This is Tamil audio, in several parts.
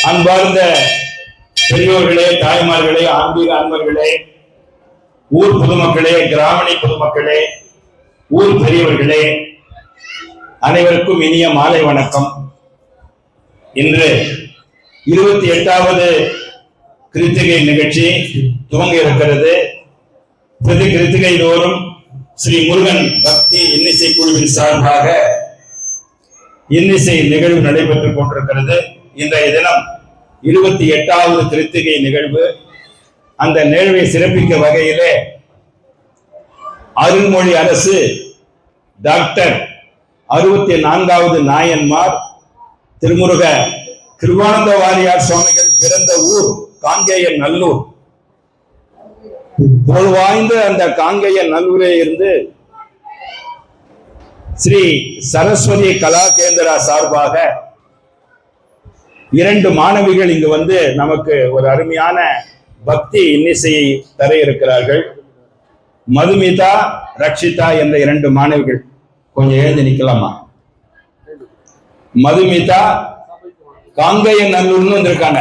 அன்பார்ந்த பெரியோர்களே, தாய்மார்களே, ஆன்மீக அன்பர்களே, ஊர் பொதுமக்களே, கிராமணி பொதுமக்களே, ஊர் பெரியவர்களே, அனைவருக்கும் இனிய மாலை வணக்கம். இன்று 28வது கிருத்திகை நிகழ்ச்சி துவங்க இருக்கிறது. பிரதி கிருத்திகை தோறும் ஸ்ரீ முருகன் பக்தி இன்னிசை குழுவின் சார்பாக இன்னிசை நிகழ்வு நடைபெற்றுக் கொண்டிருக்கிறது. இன்றைய தினம் 28வது கிருத்திகை நிகழ்வு. அந்த நிகழ்வை சிறப்பிக்க வகையிலே அருள்மொழி அரசு டாக்டர் 64வது நாயன்மார் திருமுருக கிருபானந்த வாரியார் சுவாமிகள் பிறந்த ஊர் காங்கேய நல்லூர். புகழ்வாய்ந்த அந்த காங்கேய நல்லூரே இருந்து ஸ்ரீ சரஸ்வதி கலா கேந்திரா சார்பாக 2 மாணவிகள் இங்கு வந்து நமக்கு ஒரு அருமையான பக்தி இன்னிசையை தர இருக்கிறார்கள். மதுமிதா, ரக்ஷிதா என்ற 2 மாணவிகள். கொஞ்சம் எழுந்து நிக்கலாமா? மதுமிதா காங்கேய நல்லூர்னு வந்திருக்காங்க.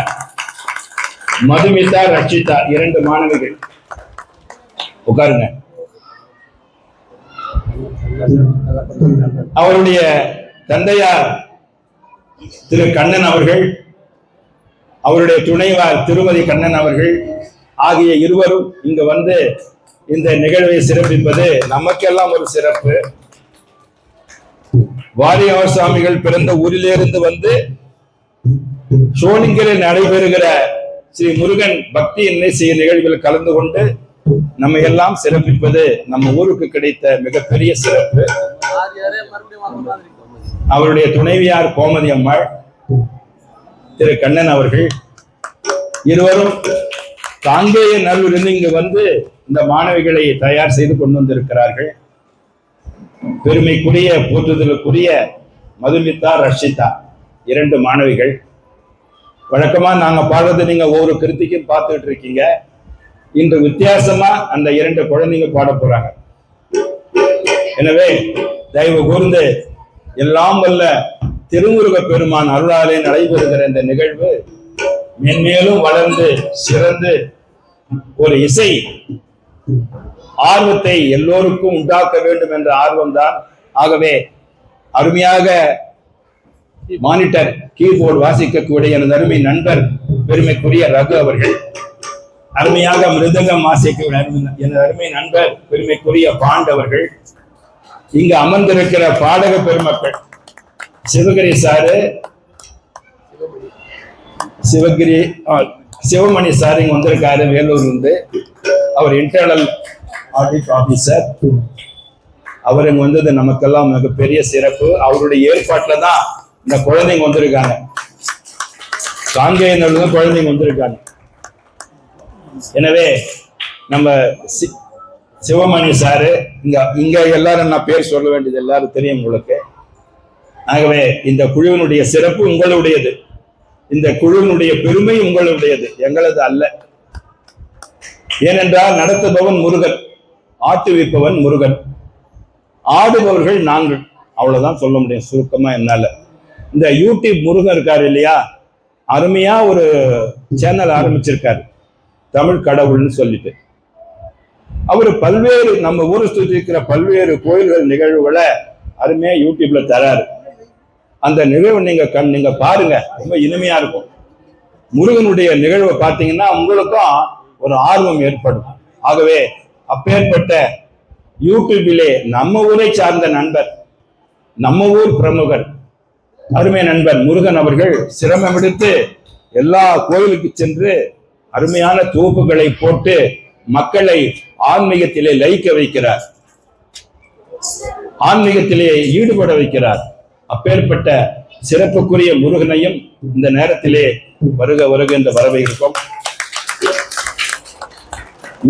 மதுமிதா, ரக்ஷிதா 2 மாணவிகள். உட்காருங்க. அவருடைய தந்தையார் திரு கண்ணன் அவர்கள், அவருடைய துணைவார் திருமதி கண்ணன் அவர்கள் ஆகிய இருவரும் இங்கு வந்து இந்த நிகழ்வை சிறப்பிப்பது நமக்கெல்லாம் ஒரு சிறப்பு. வாரியார் சுவாமிகள் பிறந்த ஊரிலிருந்து வந்து சோளிங்கரில் நடைபெறுகிற ஸ்ரீ முருகன் பக்தி இன்னிசை நிகழ்வில் கலந்து கொண்டு நம்ம எல்லாம் சிறப்பிப்பது நம்ம ஊருக்கு கிடைத்த மிகப்பெரிய சிறப்பு. அவருடைய துணைவியார் கோமதி அம்மாள், திரு கண்ணன் அவர்கள் இருவரும் காங்கேய நல்லூரிலிருந்து இங்கு வந்து இந்த மாணவிகளை தயார் செய்து கொண்டு வந்திருக்கிறார்கள். பெருமைக்குரிய போற்றுதலுக்குரிய மதுமிதா, ரக்ஷிதா 2 மாணவிகள். வழக்கமா நாங்க பாடுறது நீங்க ஒவ்வொரு கிருத்திக்கும் பார்த்துட்டு இருக்கீங்க. இன்று வித்தியாசமா அந்த 2 குழந்தைங்க பாட போறாங்க. எனவே தயவு கூர்ந்து எல்லாம் வல்ல திருமுருக பெருமான் அருளாலே நடைபெறுகிற இந்த நிகழ்வு மென்மேலும் வளர்ந்து சிறந்து ஒரு இசை ஆர்வத்தை எல்லோருக்கும் உண்டாக்க வேண்டும் என்ற ஆர்வம்தான். ஆகவே அருமையாக மானிட்டர் கீபோர்டு வாசிக்கக்கூடிய எனது அருமை நண்பர் பெருமைக்குரிய ரகு அவர்கள், அருமையாக மிருதங்கம் வாசிக்க எனது அருமை நண்பர் பெருமைக்குரிய பாண்டவர்கள், இங்கு அமர்ந்திருக்கிற பாடக பெருமக்கள் சிவகிரி சாரு, சிவமணி சார் இங்க வந்திருக்காரு வேலூர் இருந்து. அவர் இன்டர்னல் ஆடிட் ஆபீசர். அவர் இங்க வந்தது நமக்கெல்லாம் மிகப்பெரிய சிறப்பு. அவருடைய ஏற்பாட்டுல தான் இந்த குழந்தைங்க வந்திருக்காங்க. காங்கேய நல்லூர் குழந்தைங்க வந்திருக்காங்க. எனவே நம்ம சிவமணி சாரு இங்க எல்லாரும் நான் பேர் சொல்ல வேண்டியது எல்லாரும் தெரியும் உங்களுக்கு. ஆகவே இந்த குழுவினுடைய சிறப்பு உங்களுடையது, இந்த குழுவினுடைய பெருமை உங்களுடையது, எங்களது அல்ல. ஏனென்றால் நடத்துபவன் முருகன், ஆட்டுவிப்பவன் முருகன், ஆடுபவர்கள் நாங்கள். அவ்வளவுதான் சொல்ல முடியும் சுருக்கமா என்னால. இந்த யூடியூப் முருகன் இருக்காரு இல்லையா, அருமையா ஒரு சேனல் ஆரம்பிச்சிருக்காரு, தமிழ் கடவுள்னு சொல்லிட்டு. அவரு பல்வேறு நம்ம ஊரை சுற்றி இருக்கிற பல்வேறு கோயில்கள் நிகழ்வுகளை அருமையா யூடியூப்ல தராரு. அந்த நிகழ்வு நீங்க பாருங்க, ரொம்ப இனிமையா இருக்கும். முருகனுடைய நிகழ்வை பார்த்தீங்கன்னா உங்களுக்கும் ஒரு ஆர்வம் ஏற்படும். ஆகவே அப்பேற்பட்ட யூடியூபிலே நம்ம ஊரை சார்ந்த நண்பர், நம்ம ஊர் பிரமுகர், அருமை நண்பர் முருகன் அவர்கள் சிரமம் எடுத்து எல்லா கோயிலுக்கு சென்று அருமையான தொகுப்புகளை போட்டு மக்களை ஆன்மீகத்திலே லயிக்க வைக்கிறார், ஆன்மீகத்திலே ஈடுபட வைக்கிறார். அப்பேற்பட்ட சிறப்புக்குரிய முருகனையும் இந்த நேரத்திலே வருக வருக என்ற வரவேற்கிறோம்.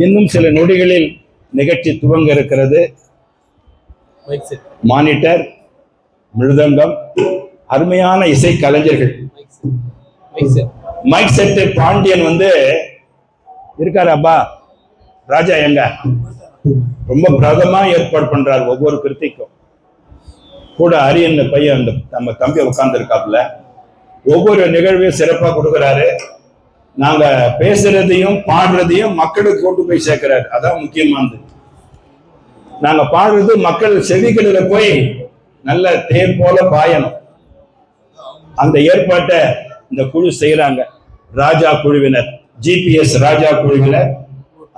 இன்னும் சில நொடிகளில் நிகழ்ச்சி துவங்க இருக்கிறது. மானிட்டர், மிருதங்கம், அருமையான இசை கலைஞர்கள். மைக் செட் பாண்டியன் வந்து இருக்காரு. அப்பா ராஜா எங்க ரொம்ப பிரதமா ஏற்பாடு பண்றாரு ஒவ்வொரு கிருத்திக்கும். கூட அரியன் பையன் நம்ம தம்பி உட்கார்ந்து இருக்காப்புல. ஒவ்வொரு நிகழ்வையும் சிறப்பா கொடுக்குறாரு. நாங்க பேசுறதையும் பாடுறதையும் மக்களுக்கு கொண்டு போய் சேர்க்கிறாரு. அதான் முக்கியமானது. நாங்க பாடுறது மக்கள் செவிகளில போய் நல்ல தேன் போல பாயணும். அந்த ஏற்பாட்டை இந்த குழு செய்யறாங்க. ராஜா குழுவினர், ஜிபிஎஸ் ராஜா குழுவினர்,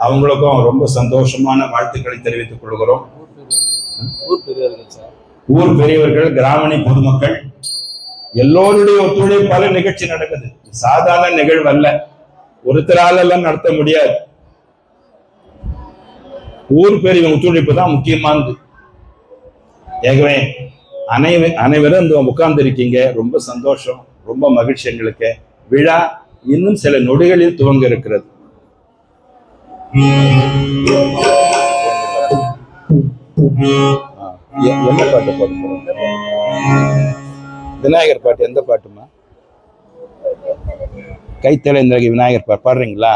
அவங்களுக்கும் ரொம்ப சந்தோஷமான வாழ்த்துக்களை தெரிவித்துக் கொள்கிறோம். ஊர் பெரியவர்கள், கிராமணி பொதுமக்கள் எல்லோருடைய ஒத்துழைப்பால நிகழ்ச்சி நடக்குது. சாதாரண நிகழ்வு அல்ல, ஒருத்தரால எல்லாம் நடத்த முடியாது. ஊர் பெரிய ஒத்துழைப்பு தான் முக்கியமானது. ஏகவே அனைவரும் உட்கார்ந்து இருக்கீங்க, ரொம்ப சந்தோஷம், ரொம்ப மகிழ்ச்சி. எங்களுக்கு விழா இன்னும் சில நொடிகளில் துவங்க இருக்கிறது. என்ன பாட்டு பாட போறோம்? விநாயகர் பாட்டு. எந்த பாட்டுமா? கைத்தலை விநாயகர் பாட்டு பாடுறீங்களா?